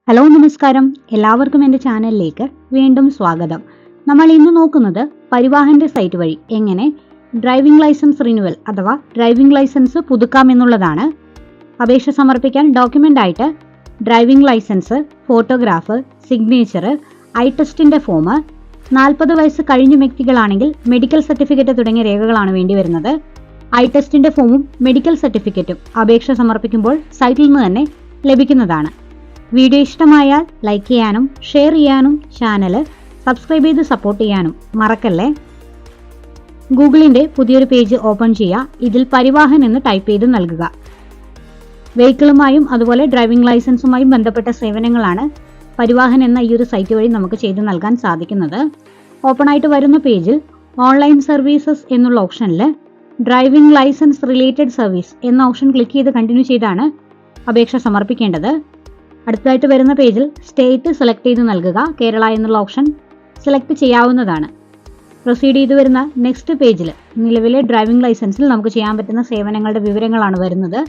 Hello നമസ്കാരം, എല്ലാവർക്കും എൻ്റെ ചാനലിലേക്ക് വീണ്ടും സ്വാഗതം. നമ്മൾ ഇന്ന് നോക്കുന്നത് പരിവാഹൻ്റെ സൈറ്റ് വഴി എങ്ങനെ ഡ്രൈവിംഗ് ലൈസൻസ് റിന്യൂവൽ അഥവാ ഡ്രൈവിംഗ് ലൈസൻസ് പുതുക്കാമെന്നുള്ളതാണ്. അപേക്ഷ സമർപ്പിക്കാൻ ഡോക്യുമെൻ്റ് ആയിട്ട് driving licence, photograph, signature, eye ടെസ്റ്റിൻ്റെ ഫോം, 40 വയസ്സ് കഴിഞ്ഞ വ്യക്തികളാണെങ്കിൽ മെഡിക്കൽ സർട്ടിഫിക്കറ്റ് തുടങ്ങിയ രേഖകളാണ് വേണ്ടി വരുന്നത്. ഐ ടെസ്റ്റിൻ്റെ ഫോമും മെഡിക്കൽ സർട്ടിഫിക്കറ്റും അപേക്ഷ സമർപ്പിക്കുമ്പോൾ സൈറ്റിൽ നിന്ന് തന്നെ ലഭിക്കുന്നതാണ്. വീഡിയോ ഇഷ്ടമായാൽ ലൈക്ക് ചെയ്യാനും ഷെയർ ചെയ്യാനും ചാനൽ സബ്സ്ക്രൈബ് ചെയ്ത് സപ്പോർട്ട് ചെയ്യാനും മറക്കല്ലേ. ഗൂഗിളിൻ്റെ പുതിയൊരു പേജ് ഓപ്പൺ ചെയ്യുക. ഇതിൽ പരിവാഹൻ എന്ന് ടൈപ്പ് ചെയ്ത് നൽകുക. വെഹിക്കിളുമായും അതുപോലെ ഡ്രൈവിംഗ് ലൈസൻസുമായും ബന്ധപ്പെട്ട സേവനങ്ങളാണ് പരിവാഹൻ എന്ന ഈ ഒരു സൈറ്റ് വഴി നമുക്ക് ചെയ്തു നൽകാൻ സാധിക്കുന്നത്. ഓപ്പൺ ആയിട്ട് വരുന്ന പേജിൽ ഓൺലൈൻ സർവീസസ് എന്നുള്ള ഓപ്ഷനിൽ ഡ്രൈവിംഗ് ലൈസൻസ് റിലേറ്റഡ് സർവീസ് എന്ന ഓപ്ഷൻ ക്ലിക്ക് ചെയ്ത് കണ്ടിന്യൂ ചെയ്താണ് അപേക്ഷ സമർപ്പിക്കേണ്ടത്. അടുത്തതായിട്ട് വരുന്ന പേജിൽ സ്റ്റേറ്റ് സെലക്ട് ചെയ്ത് നൽകുക. കേരള എന്നുള്ള ഓപ്ഷൻ സെലക്ട് ചെയ്യാവുന്നതാണ്. പ്രൊസീഡ് ചെയ്ത് വരുന്ന നെക്സ്റ്റ് പേജിൽ നിലവിലെ ഡ്രൈവിംഗ് ലൈസൻസിൽ നമുക്ക് ചെയ്യാൻ പറ്റുന്ന സേവനങ്ങളുടെ വിവരങ്ങളാണ് വരുന്നത്.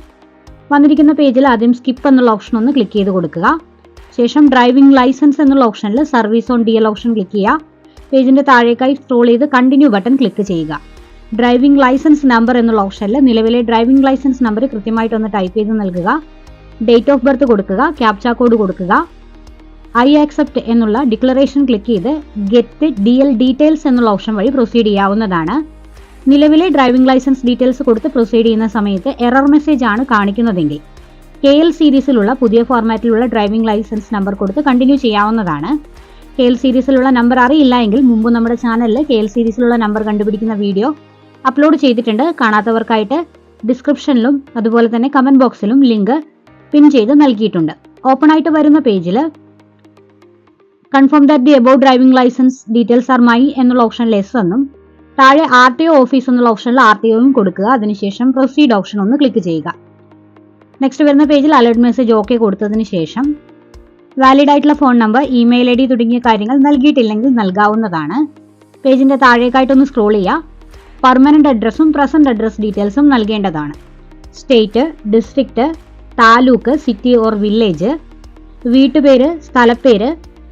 വന്നിരിക്കുന്ന പേജിൽ ആദ്യം സ്കിപ്പ് എന്നുള്ള ഓപ്ഷൻ ഒന്ന് ക്ലിക്ക് ചെയ്ത് കൊടുക്കുക. ശേഷം ഡ്രൈവിംഗ് ലൈസൻസ് എന്നുള്ള ഓപ്ഷനിൽ service on DL option click ചെയ്യുക. പേജിന്റെ താഴേക്കായി സ്ക്രോൾ ചെയ്ത് കണ്ടിന്യൂ ബട്ടൺ ക്ലിക്ക് ചെയ്യുക. ഡ്രൈവിംഗ് ലൈസൻസ് നമ്പർ എന്നുള്ള ഓപ്ഷനിൽ നിലവിലെ ഡ്രൈവിംഗ് ലൈസൻസ് നമ്പർ കൃത്യമായിട്ടൊന്ന് ടൈപ്പ് ചെയ്ത് നൽകുക. ഡേറ്റ് ഓഫ് ബർത്ത് കൊടുക്കുക, ക്യാപ്ച കോഡ് കൊടുക്കുക. ഐ ആക്സെപ്റ്റ് എന്നുള്ള ഡിക്ലറേഷൻ ക്ലിക്ക് ചെയ്ത് ഗെറ്റ് DL ഡീറ്റെയിൽസ് എന്നുള്ള ഓപ്ഷൻ വഴി പ്രൊസീഡ് ചെയ്യാവുന്നതാണ്. നിലവിലെ ഡ്രൈവിംഗ് ലൈസൻസ് ഡീറ്റെയിൽസ് കൊടുത്ത് പ്രൊസീഡ് ചെയ്യുന്ന സമയത്ത് എറർ മെസ്സേജ് ആണ് കാണിക്കുന്നതെങ്കിൽ KL സീരീസിലുള്ള പുതിയ ഫോർമാറ്റിലുള്ള ഡ്രൈവിംഗ് ലൈസൻസ് നമ്പർ കൊടുത്ത് കണ്ടിന്യൂ ചെയ്യാവുന്നതാണ്. KL സീരീസിലുള്ള നമ്പർ അറിയില്ല എങ്കിൽ മുമ്പ് നമ്മുടെ ചാനലിൽ KL സീരീസിലുള്ള നമ്പർ കണ്ടുപിടിക്കുന്ന വീഡിയോ അപ്ലോഡ് ചെയ്തിട്ടുണ്ട്. കാണാത്തവർക്കായിട്ട് ഡിസ്ക്രിപ്ഷനിലും അതുപോലെ തന്നെ കമന്റ് ബോക്സിലും ലിങ്ക് പിൻ ചെയ്ത് നൽകിയിട്ടുണ്ട്. ഓപ്പൺ ആയിട്ട് വരുന്ന പേജിൽ confirm that the above driving licence details are my എന്നുള്ള ഓപ്ഷനിൽ എസ് എന്നും താഴെ RTO ഓഫീസ് എന്നുള്ള ഓപ്ഷനിൽ RTOയും കൊടുക്കുക. അതിനുശേഷം പ്രൊസീഡ് ഓപ്ഷൻ ഒന്ന് ക്ലിക്ക് ചെയ്യുക. നെക്സ്റ്റ് വരുന്ന പേജിൽ അലർട്ട് മെസ്സേജ് ഓക്കെ കൊടുത്തതിന് ശേഷം വാലിഡ് ആയിട്ടുള്ള ഫോൺ നമ്പർ, ഇമെയിൽ ID തുടങ്ങിയ കാര്യങ്ങൾ നൽകിയിട്ടില്ലെങ്കിൽ നൽകാവുന്നതാണ്. പേജിന്റെ താഴേക്കായിട്ടൊന്ന് സ്ക്രോൾ ചെയ്യുക. പെർമനന്റ് അഡ്രസ്സും പ്രസന്റ് അഡ്രസ് ഡീറ്റെയിൽസും നൽകേണ്ടതാണ്. State, district, taluk, city or village, വീട്ടുപേര്, സ്ഥലപ്പേര്,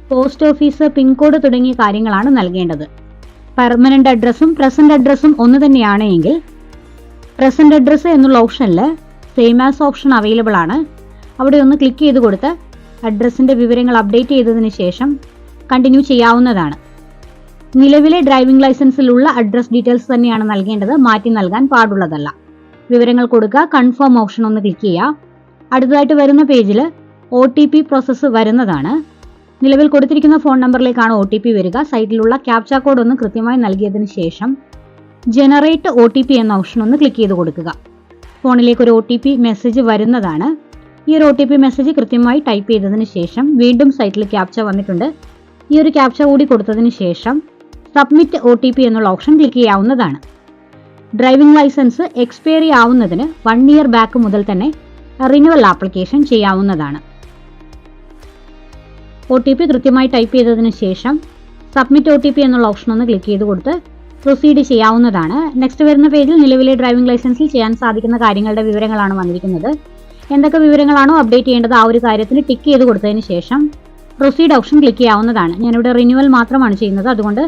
പോസ്റ്റ് ഓഫീസ്, പിൻകോഡ് തുടങ്ങിയ കാര്യങ്ങളാണ് നൽകേണ്ടത്. പെർമനന്റ് അഡ്രസ്സും പ്രസന്റ് അഡ്രസ്സും ഒന്ന് തന്നെയാണ് എങ്കിൽ പ്രസന്റ് അഡ്രസ്സ് എന്നുള്ള ഓപ്ഷനിൽ സെയിം ആസ് ഓപ്ഷൻ അവൈലബിൾ ആണ്. അവിടെ ഒന്ന് ക്ലിക്ക് ചെയ്ത് കൊടുത്ത് അഡ്രസ്സിന്റെ വിവരങ്ങൾ അപ്ഡേറ്റ് ചെയ്തതിന് ശേഷം കണ്ടിന്യൂ ചെയ്യാവുന്നതാണ്. നിലവിലെ ഡ്രൈവിംഗ് ലൈസൻസിലുള്ള അഡ്രസ് ഡീറ്റെയിൽസ് തന്നെയാണ് നൽകേണ്ടത്, മാറ്റി നൽകാൻ പാടുള്ളതല്ല. വിവരങ്ങൾ കൊടുക്കുക. കൺഫേം ഓപ്ഷൻ ഒന്ന് ക്ലിക്ക് ചെയ്യുക. അടുത്തതായിട്ട് വരുന്ന പേജിൽ OTP പ്രോസസ്സ് വരുന്നതാണ്. നിലവിൽ കൊടുത്തിരിക്കുന്ന ഫോൺ നമ്പറിലേക്കാണ് OTP വരിക. സൈറ്റിലുള്ള ക്യാപ്ച കോഡ് ഒന്ന് കൃത്യമായി നൽകിയതിന് ശേഷം ജനറേറ്റ് OTP എന്ന ഓപ്ഷൻ ഒന്ന് ക്ലിക്ക് ചെയ്ത് കൊടുക്കുക. ഫോണിലേക്ക് ഒരു OTP മെസ്സേജ് വരുന്നതാണ്. ഈ ഒരു OTP മെസ്സേജ് കൃത്യമായി ടൈപ്പ് ചെയ്തതിന് ശേഷം വീണ്ടും സൈറ്റിൽ ക്യാപ്ച വന്നിട്ടുണ്ട്. ഈ ഒരു ക്യാപ്ച കൂടി കൊടുത്തതിന് ശേഷം സബ്മിറ്റ് OTP എന്നുള്ള ഓപ്ഷൻ ക്ലിക്ക് ചെയ്യാവുന്നതാണ്. ഡ്രൈവിംഗ് ലൈസൻസ് എക്സ്പയറി ആവുന്നതിന് 1 ഇയർ ബാക്ക് മുതൽ തന്നെ റിന്യൂവൽ ആപ്ലിക്കേഷൻ ചെയ്യാവുന്നതാണ്. OTP കൃത്യമായി ടൈപ്പ് ചെയ്തതിന് ശേഷം സബ്മിറ്റ് OTP എന്നുള്ള ഓപ്ഷൻ ഒന്ന് ക്ലിക്ക് ചെയ്ത് കൊടുത്ത് പ്രൊസീഡ് ചെയ്യാവുന്നതാണ്. നെക്സ്റ്റ് വരുന്ന പേജിൽ നിലവിലെ ഡ്രൈവിംഗ് ലൈസൻസിൽ ചെയ്യാൻ സാധിക്കുന്ന കാര്യങ്ങളുടെ വിവരങ്ങളാണ് വന്നിരിക്കുന്നത്. എന്തൊക്കെ വിവരങ്ങളാണോ അപ്ഡേറ്റ് ചെയ്യേണ്ടത് ആ ഒരു കാര്യത്തിൽ ടിക്ക് ചെയ്ത് കൊടുത്തതിന് ശേഷം പ്രൊസീഡ് ഓപ്ഷൻ ക്ലിക്ക് ചെയ്യാവുന്നതാണ്. ഞാനിവിടെ റിന്യൂവൽ മാത്രമാണ് ചെയ്യുന്നത്, അതുകൊണ്ട്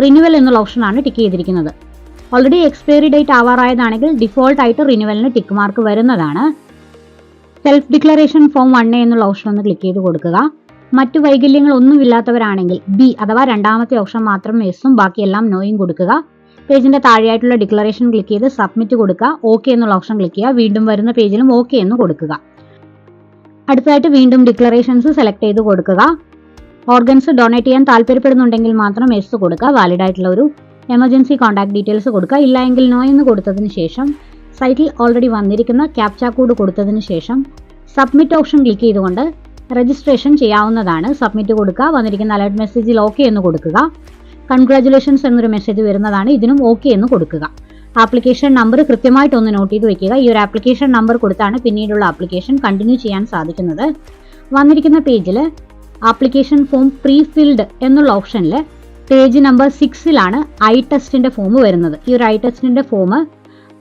റിന്യൂവൽ എന്നുള്ള ഓപ്ഷനാണ് ടിക്ക് ചെയ്തിരിക്കുന്നത്. ഓൾറെഡി എക്സ്പയറി ഡേറ്റ് ആവാറായതാണെങ്കിൽ ഡിഫോൾട്ട് ആയിട്ട് റിന്യൂവലിന് ടിക്ക് മാർക്ക് വരുന്നതാണ്. സെൽഫ് ഡിക്ലറേഷൻ ഫോം 1A എന്നുള്ള ഓപ്ഷൻ ഒന്ന് ക്ലിക്ക് ചെയ്ത് കൊടുക്കുക. മറ്റു വൈകല്യങ്ങൾ ഒന്നുമില്ലാത്തവരാണെങ്കിൽ B അഥവാ രണ്ടാമത്തെ ഓപ്ഷൻ മാത്രം യെസും ബാക്കിയെല്ലാം നോയും കൊടുക്കുക. പേജിന്റെ താഴെയായിട്ടുള്ള ഡിക്ലറേഷൻ ക്ലിക്ക് ചെയ്ത് സബ്മിറ്റ് കൊടുക്കുക. ഓക്കെ എന്നുള്ള ഓപ്ഷൻ ക്ലിക്ക് ചെയ്യുക. വീണ്ടും വരുന്ന പേജിലും ഓക്കെ എന്ന് കൊടുക്കുക. അടുത്തതായിട്ട് വീണ്ടും ഡിക്ലറേഷൻസ് സെലക്ട് ചെയ്ത് കൊടുക്കുക. ഓർഗൻസ് ഡൊണേറ്റ് ചെയ്യാൻ താല്പര്യപ്പെടുന്നുണ്ടെങ്കിൽ മാത്രം യെസ് കൊടുക്കുക. വാലിഡ് ആയിട്ടുള്ള ഒരു എമർജൻസി കോൺടാക്ട് ഡീറ്റെയിൽസ് കൊടുക്കുക. ഇല്ല എങ്കിൽ നോ എന്ന് കൊടുത്തതിന് ശേഷം സൈറ്റിൽ ഓൾറെഡി വന്നിരിക്കുന്ന ക്യാപ്ച കോഡ് കൊടുത്തതിന് ശേഷം സബ്മിറ്റ് ഓപ്ഷൻ ക്ലിക്ക് ചെയ്തുകൊണ്ട് രജിസ്ട്രേഷൻ ചെയ്യാവുന്നതാണ്. സബ്മിറ്റ് കൊടുക്കുക. വന്നിരിക്കുന്ന അലർട്ട് മെസ്സേജിൽ ഓക്കെ എന്ന് കൊടുക്കുക. കൺഗ്രാറ്റുലേഷൻസ് എന്നൊരു മെസ്സേജ് വരുന്നതാണ്. ഇതിനും ഓക്കെ എന്ന് കൊടുക്കുക. ആപ്ലിക്കേഷൻ നമ്പർ കൃത്യമായിട്ടൊന്ന് നോട്ട് ചെയ്ത് വെക്കുക. ഈ ഒരു ആപ്ലിക്കേഷൻ നമ്പർ കൊടുത്താണ് പിന്നീടുള്ള ആപ്ലിക്കേഷൻ കണ്ടിന്യൂ ചെയ്യാൻ സാധിക്കുന്നത്. വന്നിരിക്കുന്ന പേജിൽ ആപ്ലിക്കേഷൻ ഫോം പ്രീ ഫിൽഡ് എന്നുള്ള ഓപ്ഷനിൽ പേജ് നമ്പർ 6ലാണ് ഐ ടെസ്റ്റിന്റെ ഫോം വരുന്നത്. ഈ ഒരു ഐ ടെസ്റ്റിന്റെ ഫോം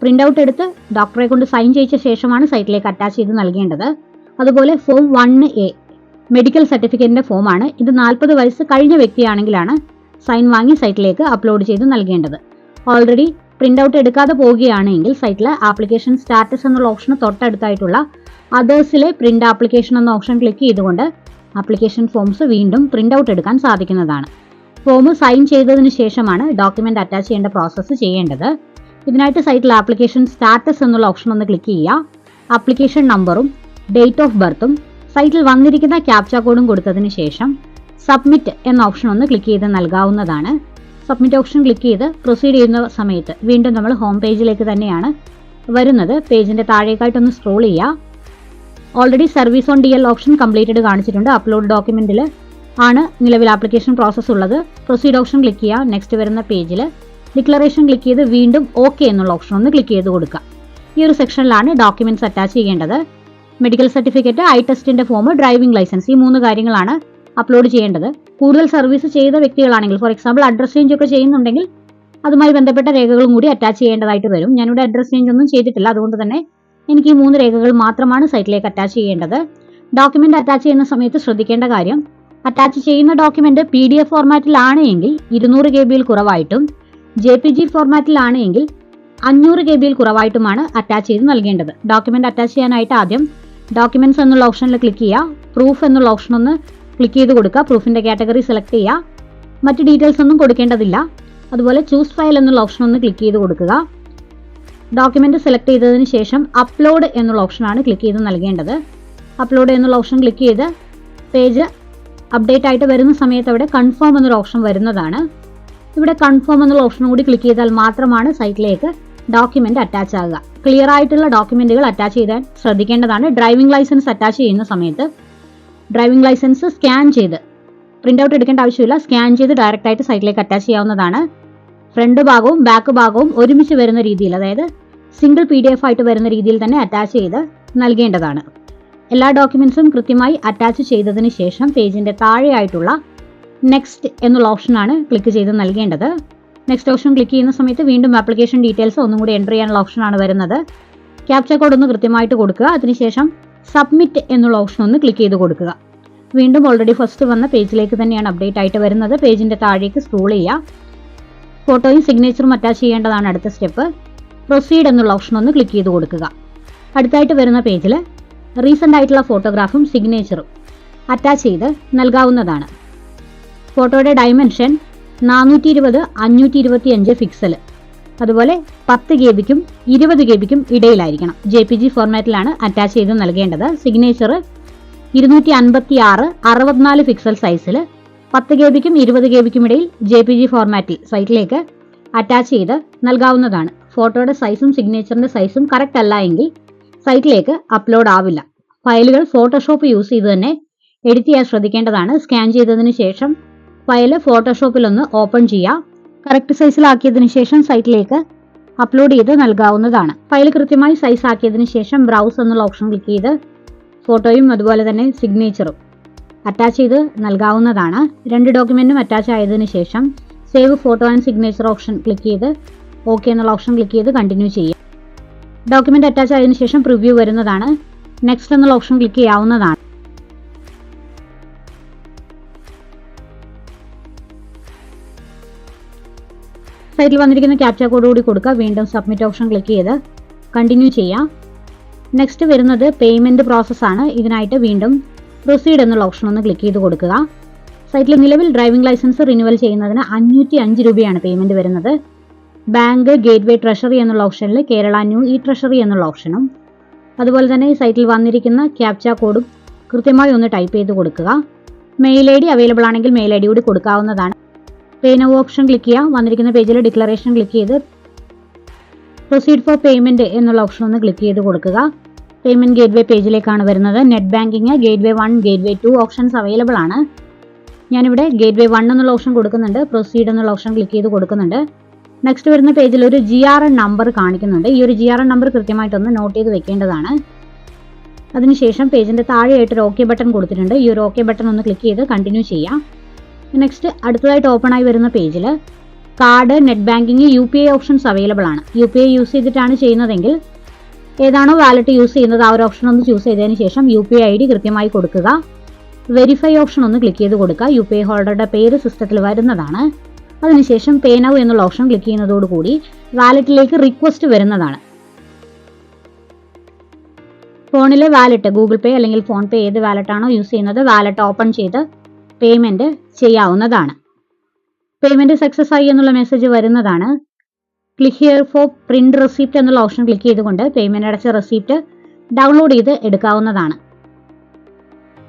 പ്രിന്റ് ഔട്ട് എടുത്ത് ഡോക്ടറെ കൊണ്ട് സൈൻ ചെയ്യിച്ച ശേഷമാണ് സൈറ്റിലേക്ക് അറ്റാച്ച് ചെയ്ത് നൽകേണ്ടത്. അതുപോലെ ഫോം 1A മെഡിക്കൽ സർട്ടിഫിക്കറ്റിന്റെ ഫോമാണ്. ഇത് 40 വയസ്സ് കഴിഞ്ഞ വ്യക്തിയാണെങ്കിലാണ് സൈൻ വാങ്ങി സൈറ്റിലേക്ക് അപ്ലോഡ് ചെയ്ത് നൽകേണ്ടത്. ഓൾറെഡി പ്രിന്റ് ഔട്ട് എടുക്കാതെ പോവുകയാണെങ്കിൽ സൈറ്റിലെ ആപ്ലിക്കേഷൻ സ്റ്റാറ്റസ് എന്നുള്ള ഓപ്ഷന് തൊട്ടടുത്തായിട്ടുള്ള അതേഴ്സിലെ പ്രിന്റ് ആപ്ലിക്കേഷൻ എന്ന ഓപ്ഷൻ ക്ലിക്ക് ചെയ്തുകൊണ്ട് ആപ്ലിക്കേഷൻ ഫോംസ് വീണ്ടും പ്രിന്റ് ഔട്ട് എടുക്കാൻ സാധിക്കുന്നതാണ്. ഫോം സൈൻ ചെയ്തതിനു ശേഷമാണ് ഡോക്യുമെന്റ് അറ്റാച്ച് ചെയ്യേണ്ട പ്രോസസ്സ് ചെയ്യേണ്ടത്. ഇതിനായിട്ട് സൈറ്റിൽ ആപ്ലിക്കേഷൻ സ്റ്റാറ്റസ് എന്നുള്ള ഓപ്ഷൻ ഒന്ന് ക്ലിക്ക് ചെയ്യുക. ആപ്ലിക്കേഷൻ നമ്പറും ഡേറ്റ് ഓഫ് ബർത്തും സൈറ്റിൽ വന്നിരിക്കുന്ന ക്യാപ്ച കോഡും കൊടുത്തതിന് ശേഷം സബ്മിറ്റ് എന്ന ഓപ്ഷൻ ഒന്ന് ക്ലിക്ക് ചെയ്ത് നൽകാവുന്നതാണ്. സബ്മിറ്റ് ഓപ്ഷൻ ക്ലിക്ക് ചെയ്ത് പ്രൊസീഡ് ചെയ്യുന്ന സമയത്ത് വീണ്ടും നമ്മൾ ഹോം പേജിലേക്ക് തന്നെയാണ് വരുന്നത്. പേജിന്റെ താഴേക്കായിട്ടൊന്ന് സ്ക്രോൾ ചെയ്യുക. Already service on DL option completed കാണിച്ചിട്ടുണ്ട്. അപ്ലോഡ് ഡോക്യുമെന്റിൽ ആണ് നിലവിൽ ആപ്ലിക്കേഷൻ പ്രോസസ്സ് ഉള്ളത്. പ്രൊസീഡ് ഓപ്ഷൻ ക്ലിക്ക് ചെയ്യുക. നെക്സ്റ്റ് വരുന്ന പേജിൽ ഡിക്ലറേഷൻ ക്ലിക്ക് ചെയ്ത് വീണ്ടും ഓക്കെ എന്നുള്ള ഓപ്ഷൻ ഒന്ന് ക്ലിക്ക് ചെയ്ത് കൊടുക്കുക. ഈ ഒരു സെക്ഷനിലാണ് ഡോക്യുമെന്റ്സ് അറ്റാച്ച് ചെയ്യേണ്ടത്. മെഡിക്കൽ സർട്ടിഫിക്കറ്റ്, ഐ ടെസ്റ്റിന്റെ ഫോം, ഡ്രൈവിംഗ് ലൈസൻസ്, ഈ 3 കാര്യങ്ങളാണ് അപ്ലോഡ് ചെയ്യേണ്ടത്. കൂടുതൽ സർവീസ് ചെയ്ത വ്യക്തികളാണെങ്കിൽ, ഫോർ എക്സാമ്പിൾ അഡ്രസ് ചേഞ്ച് ഒക്കെ ചെയ്യുന്നുണ്ടെങ്കിൽ അതുമായി ബന്ധപ്പെട്ട രേഖകളും കൂടി അറ്റാച്ച് ചെയ്യേണ്ടതായിട്ട് വരും. ഞാനിവിടെ അഡ്രസ് ചേഞ്ച് ഒന്നും ചെയ്തിട്ടില്ല, അതുകൊണ്ട് തന്നെ എനിക്ക് ഈ 3 രേഖകൾ മാത്രമാണ് സൈറ്റിലേക്ക് അറ്റാച്ച് ചെയ്യേണ്ടത്. ഡോക്യുമെന്റ് അറ്റാച്ച് ചെയ്യുന്ന സമയത്ത് ശ്രദ്ധിക്കേണ്ട കാര്യം, അറ്റാച്ച് ചെയ്യുന്ന ഡോക്യുമെന്റ് PDF ഫോർമാറ്റിലാണ് എങ്കിൽ 200 GB കുറവായിട്ടും JPG ഫോർമാറ്റിലാണ് എങ്കിൽ 500 GB കുറവായിട്ടുമാണ് അറ്റാച്ച് ചെയ്ത് നൽകേണ്ടത്. ഡോക്യുമെന്റ് അറ്റാച്ച് ചെയ്യാനായിട്ട് ആദ്യം ഡോക്യുമെന്റ്സ് എന്നുള്ള ഓപ്ഷനിൽ ക്ലിക്ക് ചെയ്യുക. പ്രൂഫ് എന്നുള്ള ഓപ്ഷൻ ഒന്ന് ക്ലിക്ക് ചെയ്ത് കൊടുക്കുക. പ്രൂഫിന്റെ കാറ്റഗറി സെലക്ട് ചെയ്യുക. മറ്റ് ഡീറ്റെയിൽസ് ഒന്നും കൊടുക്കേണ്ടതില്ല. അതുപോലെ ചൂസ് ഫയൽ എന്നുള്ള ഓപ്ഷൻ ഒന്ന് ക്ലിക്ക് ചെയ്ത് കൊടുക്കുക. ഡോക്യുമെന്റ് സെലക്ട് ചെയ്തതിന് ശേഷം അപ്ലോഡ് എന്നുള്ള ഓപ്ഷനാണ് ക്ലിക്ക് ചെയ്ത് നൽകേണ്ടത്. അപ്ലോഡ് എന്നുള്ള ഓപ്ഷൻ ക്ലിക്ക് ചെയ്ത് പേജ് അപ്ഡേറ്റ് ആയിട്ട് വരുന്ന സമയത്ത് അവിടെ കൺഫേം എന്നൊരു ഓപ്ഷൻ വരുന്നതാണ്. ഇവിടെ കൺഫേം എന്നുള്ള ഓപ്ഷൻ കൂടി ക്ലിക്ക് ചെയ്താൽ മാത്രമാണ് സൈറ്റിലേക്ക് ഡോക്യുമെന്റ് അറ്റാച്ച് ആകുക. ക്ലിയർ ആയിട്ടുള്ള ഡോക്യുമെന്റുകൾ അറ്റാച്ച് ചെയ്താൽ ശ്രദ്ധിക്കേണ്ടതാണ്. ഡ്രൈവിംഗ് ലൈസൻസ് അറ്റാച്ച് ചെയ്യുന്ന സമയത്ത് ഡ്രൈവിംഗ് ലൈസൻസ് സ്കാൻ ചെയ്ത് പ്രിന്റ് ഔട്ട് എടുക്കേണ്ട ആവശ്യമില്ല. സ്കാൻ ചെയ്ത് ഡയറക്റ്റ് ആയിട്ട് സൈറ്റിലേക്ക് അറ്റാച്ച് ചെയ്യാവുന്നതാണ്. ഫ്രണ്ട് ഭാഗവും ബാക്ക് ഭാഗവും ഒരുമിച്ച് വരുന്ന രീതിയിൽ, അതായത് സിംഗിൾ PDF ആയിട്ട് വരുന്ന രീതിയിൽ തന്നെ അറ്റാച്ച് ചെയ്ത് നൽകേണ്ടതാണ്. എല്ലാ ഡോക്യുമെന്റ്സും കൃത്യമായി അറ്റാച്ച് ചെയ്തതിന് ശേഷം പേജിന്റെ താഴെയായിട്ടുള്ള നെക്സ്റ്റ് എന്നുള്ള ഓപ്ഷനാണ് ക്ലിക്ക് ചെയ്ത് നൽകേണ്ടത്. നെക്സ്റ്റ് ഓപ്ഷൻ ക്ലിക്ക് ചെയ്യുന്ന സമയത്ത് വീണ്ടും ആപ്ലിക്കേഷൻ ഡീറ്റെയിൽസ് ഒന്നും കൂടി എൻ്റർ ചെയ്യാനുള്ള ഓപ്ഷനാണ് വരുന്നത്. ക്യാപ്ച കോഡ് ഒന്ന് കൃത്യമായിട്ട് കൊടുക്കുക. അതിനുശേഷം സബ്മിറ്റ് എന്നുള്ള ഓപ്ഷൻ ഒന്ന് ക്ലിക്ക് ചെയ്ത് കൊടുക്കുക. വീണ്ടും ഓൾറെഡി ഫസ്റ്റ് വന്ന പേജിലേക്ക് തന്നെയാണ് അപ്ഡേറ്റ് ആയിട്ട് വരുന്നത്. പേജിന്റെ താഴേക്ക് സ്ക്രോൾ ചെയ്യുക. ഫോട്ടോയും സിഗ്നേച്ചറും അറ്റാച്ച് ചെയ്യേണ്ടതാണ് അടുത്ത സ്റ്റെപ്പ്. പ്രൊസീഡ് എന്നുള്ള ഓപ്ഷൻ ഒന്ന് ക്ലിക്ക് ചെയ്ത് കൊടുക്കുക. അടുത്തായിട്ട് വരുന്ന പേജിൽ റീസെന്റ് ആയിട്ടുള്ള ഫോട്ടോഗ്രാഫും സിഗ്നേച്ചറും അറ്റാച്ച് ചെയ്ത് നൽകാവുന്നതാണ്. ഫോട്ടോയുടെ ഡയമെൻഷൻ 420x525 പിക്സൽ, അതുപോലെ 10 GB-ക്കും 20 GB-ക്കും ഇടയിലായിരിക്കണം. JPG ഫോർമാറ്റിലാണ് അറ്റാച്ച് ചെയ്ത് നൽകേണ്ടത്. സിഗ്നേച്ചർ 256x64 പിക്സൽ സൈസിൽ 10 GB-ക്കും 20 GB-ക്കും ഇടയിൽ JPG ഫോർമാറ്റിൽ സൈറ്റിലേക്ക് അറ്റാച്ച് ചെയ്ത് നൽകാവുന്നതാണ്. ഫോട്ടോയുടെ സൈസും സിഗ്നേച്ചറിന്റെ സൈസും കറക്റ്റ് അല്ല എങ്കിൽ സൈറ്റിലേക്ക് അപ്ലോഡ് ആവില്ല. ഫയലുകൾ ഫോട്ടോഷോപ്പ് യൂസ് ചെയ്ത് തന്നെ എഡിറ്റ് ചെയ്യാൻ ശ്രദ്ധിക്കേണ്ടതാണ്. സ്കാൻ ചെയ്തതിന് ശേഷം ഫയൽ ഫോട്ടോഷോപ്പിൽ ഒന്ന് ഓപ്പൺ ചെയ്യുക. കറക്റ്റ് സൈസിലാക്കിയതിനു ശേഷം സൈറ്റിലേക്ക് അപ്ലോഡ് ചെയ്ത് നൽകാവുന്നതാണ്. ഫയൽ കൃത്യമായി സൈസ് ആക്കിയതിനു ശേഷം ബ്രൗസ് എന്നുള്ള ഓപ്ഷൻ ക്ലിക്ക് ചെയ്ത് ഫോട്ടോയും അതുപോലെ തന്നെ സിഗ്നേച്ചറും അറ്റാച്ച് ചെയ്ത് നൽകാവുന്നതാണ്. 2 ഡോക്യുമെന്റും അറ്റാച്ച് ആയതിനു ശേഷം save photo and signature option click ചെയ്ത് ഓക്കെ എന്നുള്ള ഓപ്ഷൻ ക്ലിക്ക് ചെയ്ത് കണ്ടിന്യൂ ചെയ്യുക. ഡോക്യുമെന്റ് അറ്റാച്ച് ആയതിനു ശേഷം പ്രിവ്യൂ വരുന്നതാണ്. നെക്സ്റ്റ് എന്നുള്ള ഓപ്ഷൻ ക്ലിക്ക് ചെയ്യാവുന്നതാണ്. സൈറ്റിൽ വന്നിരിക്കുന്ന ക്യാപ്ച കോഡ് കൂടി കൊടുക്കുക. വീണ്ടും സബ്മിറ്റ് ഓപ്ഷൻ ക്ലിക്ക് ചെയ്ത് കണ്ടിന്യൂ ചെയ്യാം. നെക്സ്റ്റ് വരുന്നത് പേയ്മെന്റ് പ്രോസസ്സാണ്. ഇതിനായിട്ട് വീണ്ടും പ്രൊസീഡ് എന്നുള്ള ഓപ്ഷൻ ഒന്ന് ക്ലിക്ക് ചെയ്ത് കൊടുക്കുക. സൈറ്റിൽ നിലവിൽ ഡ്രൈവിംഗ് ലൈസൻസ് റിന്യൂവൽ ചെയ്യുന്നതിന് 505 രൂപയാണ് പേയ്മെന്റ് വരുന്നത്. ബാങ്ക്, ഗേറ്റ്വേ, ട്രഷറി എന്നുള്ള ഓപ്ഷനിൽ കേരള ന്യൂ ഇ ട്രഷറി എന്നുള്ള ഓപ്ഷനും അതുപോലെ തന്നെ ഈ സൈറ്റിൽ വന്നിരിക്കുന്ന ക്യാപ്ച കോഡും കൃത്യമായി ഒന്ന് ടൈപ്പ് ചെയ്ത് കൊടുക്കുക. മെയിൽ ID അവൈലബിൾ ആണെങ്കിൽ മെയിൽ ID കൂടി കൊടുക്കാവുന്നതാണ്. പേ നൗ ഓപ്ഷൻ ക്ലിക്ക് ചെയ്യുക. വന്നിരിക്കുന്ന പേജിൽ ഡിക്ലറേഷൻ ക്ലിക്ക് ചെയ്ത് പ്രൊസീഡ് ഫോർ പേയ്മെന്റ് എന്നുള്ള ഓപ്ഷൻ ഒന്ന് ക്ലിക്ക് ചെയ്ത് കൊടുക്കുക. പേയ്മെന്റ് ഗേറ്റ്വേ പേജിലേക്കാണ് വരുന്നത്. Net banking, gateway 1, gateway 2 options available ആണ്. ഞാനിവിടെ ഗേറ്റ്വേ 1 എന്നുള്ള ഓപ്ഷൻ കൊടുക്കുന്നുണ്ട്. പ്രൊസീഡ് എന്നുള്ള ഓപ്ഷൻ ക്ലിക്ക് ചെയ്ത് കൊടുക്കുന്നുണ്ട്. നെക്സ്റ്റ് വരുന്ന പേജിൽ ഒരു GRN നമ്പർ കാണിക്കുന്നുണ്ട്. ഈ ഒരു GRN നമ്പർ കൃത്യമായിട്ടൊന്ന് നോട്ട് ചെയ്ത് വെക്കേണ്ടതാണ്. അതിനുശേഷം പേജിന്റെ താഴെയായിട്ട് ഒരു ഓക്കെ ബട്ടൺ കൊടുത്തിട്ടുണ്ട്. ഈ ഒരു ഓക്കെ ബട്ടൺ ഒന്ന് ക്ലിക്ക് ചെയ്ത് കണ്ടിന്യൂ ചെയ്യാം. നെക്സ്റ്റ് അടുത്തതായിട്ട് ഓപ്പൺ ആയി വരുന്ന പേജിൽ card, net banking, UPI options available ആണ്. UPI യൂസ് ചെയ്തിട്ടാണ് ചെയ്യുന്നതെങ്കിൽ ഏതാണോ വാലറ്റ് യൂസ് ചെയ്യുന്നത് ആ ഒരു ഓപ്ഷൻ ഒന്ന് ചൂസ് ചെയ്തതിന് ശേഷം UPI ID കൃത്യമായി കൊടുക്കുക. വെരിഫൈ ഓപ്ഷൻ ഒന്ന് ക്ലിക്ക് ചെയ്ത് കൊടുക്കുക. യു പി ഐ ഹോൾഡറുടെ പേര് സിസ്റ്റത്തിൽ വരുന്നതാണ്. അതിനുശേഷം പേ നൗ എന്നുള്ള ഓപ്ഷൻ ക്ലിക്ക് ചെയ്യുന്നതോടുകൂടി വാലറ്റിലേക്ക് റിക്വസ്റ്റ് വരുന്നതാണ്. ഫോണിലെ വാലറ്റ് ഗൂഗിൾ പേ അല്ലെങ്കിൽ ഫോൺ പേ ഏത് വാലറ്റാണോ യൂസ് ചെയ്യുന്നത് വാലറ്റ് ഓപ്പൺ ചെയ്ത് പേയ്മെന്റ് ചെയ്യാവുന്നതാണ്. പേയ്മെന്റ് സക്സസ് ആയി എന്നുള്ള മെസ്സേജ് വരുന്നതാണ്. Click here for print receipt എന്നുള്ള ഓപ്ഷൻ ക്ലിക്ക് ചെയ്തുകൊണ്ട് പേയ്മെന്റ് അടച്ച റെസിപ്റ്റ് ഡൗൺലോഡ് ചെയ്ത് എടുക്കാവുന്നതാണ്.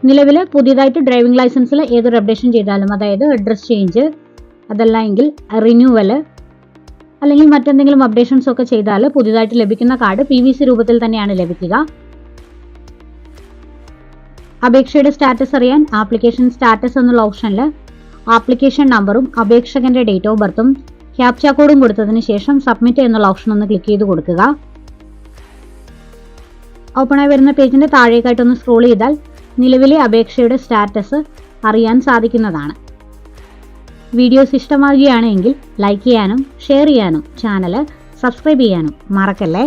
നിലവിൽ പുതിയതായിട്ട് ഡ്രൈവിംഗ് ലൈസൻസിൽ ഏതൊരു അപ്ഡേഷൻ ചെയ്താലും, അതായത് അഡ്രസ് ചേഞ്ച്, അതല്ല എങ്കിൽ റിന്യൂവൽ അല്ലെങ്കിൽ മറ്റെന്തെങ്കിലും അപ്ഡേഷൻസ് ഒക്കെ ചെയ്താൽ പുതിയതായിട്ട് ലഭിക്കുന്ന കാർഡ് PVC രൂപത്തിൽ തന്നെയാണ് ലഭിക്കുക. അപേക്ഷയുടെ സ്റ്റാറ്റസ് അറിയാൻ ആപ്ലിക്കേഷൻ സ്റ്റാറ്റസ് എന്നുള്ള ഓപ്ഷനിൽ ആപ്ലിക്കേഷൻ നമ്പറും അപേക്ഷകന്റെ ഡേറ്റ് ഓഫ് ബർത്തും ക്യാപ്ച കോഡും കൊടുത്തതിന് ശേഷം സബ്മിറ്റ് എന്നുള്ള ഓപ്ഷൻ ഒന്ന് ക്ലിക്ക് ചെയ്ത് കൊടുക്കുക. ഓപ്പണായി വരുന്ന പേജിന്റെ താഴേക്കായിട്ടൊന്ന് സ്ക്രോൾ ചെയ്താൽ നിലവിലെ അപേക്ഷയുടെ സ്റ്റാറ്റസ് അറിയാൻ സാധിക്കുന്നതാണ്. വീഡിയോസ് ഇഷ്ടമാകുകയാണെങ്കിൽ ലൈക്ക് ചെയ്യാനും ഷെയർ ചെയ്യാനും ചാനൽ സബ്സ്ക്രൈബ് ചെയ്യാനും മറക്കല്ലേ.